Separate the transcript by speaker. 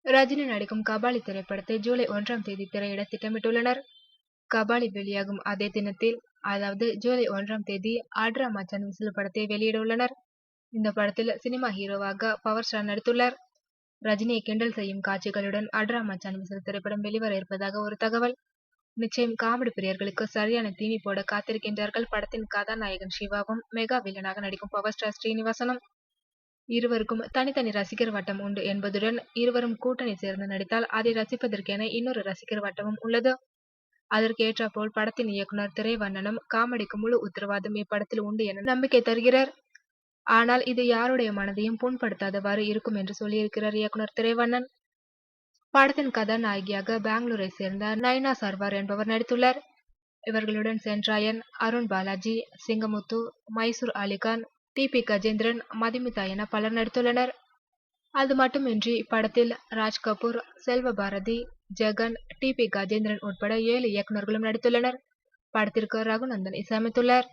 Speaker 1: ரஜினி நடிக்கும் கபாலி திரைப்படத்தை ஜூலை 1ஆம் தேதி திரையிட திட்டமிட்டுள்ளனர். கபாலி வெளியாகும் அதே தினத்தில், அதாவது ஜூலை 1ஆம் தேதி ஆட்ரா மச்சான் விசில் படத்தை வெளியிட உள்ளனர். இந்த படத்தில் சினிமா ஹீரோவாக பவர் ஸ்டார் நடித்துள்ளார். ரஜினியை கிண்டல் செய்யும் காட்சிகளுடன் ஆட்ரா மச்சான் விசில் திரைப்படம் வெளிவர இருப்பதாக ஒரு தகவல். நிச்சயம் காமெடி பிரியர்களுக்கு சரியான தீனி போட காத்திருக்கின்றார்கள் படத்தின் கதாநாயகன் சிவாவும், மெகா வில்லனாக நடிக்கும் பவர் ஸ்டார் ஸ்ரீனிவாசனும். இருவருக்கும் தனித்தனி ரசிகர் வட்டம் உண்டு என்பதுடன், இருவரும் கூட்டணி சேர்ந்து நடித்தால் அதை ரசிப்பதற்கென இன்னொரு ரசிகர் வட்டமும் உள்ளது. அதற்கு ஏற்றாற்போல் படத்தின் இயக்குனர் திரைவண்ணனும் காமெடிக்கு முழு உத்தரவாதம் இப்படத்தில் உண்டு என நம்பிக்கை தருகிறார். ஆனால் இது யாருடைய மனதையும் புண்படுத்தாதவாறு இருக்கும் என்று சொல்லியிருக்கிறார் இயக்குனர் திரைவண்ணன். படத்தின் கதாநாயகியாக பெங்களூரை சேர்ந்த நைனா சர்வார் என்பவர் நடித்துள்ளார். இவர்களுடன் சென்ட்ராயன், அருண் பாலாஜி, சிங்கமுத்து, மைசூர் அலிகான், டி.பி. கஜேந்திரன், மதுமிதா என பலர் நடித்துள்ளனர். அது மட்டுமின்றி இப்படத்தில் ராஜ் கபூர், செல்வ பாரதி, ஜெகன், டி.பி. கஜேந்திரன் உட்பட 7 இயக்குனர்களும் நடித்துள்ளனர். படத்திற்கு ரகுநந்தன் இசையமைத்துள்ளார்.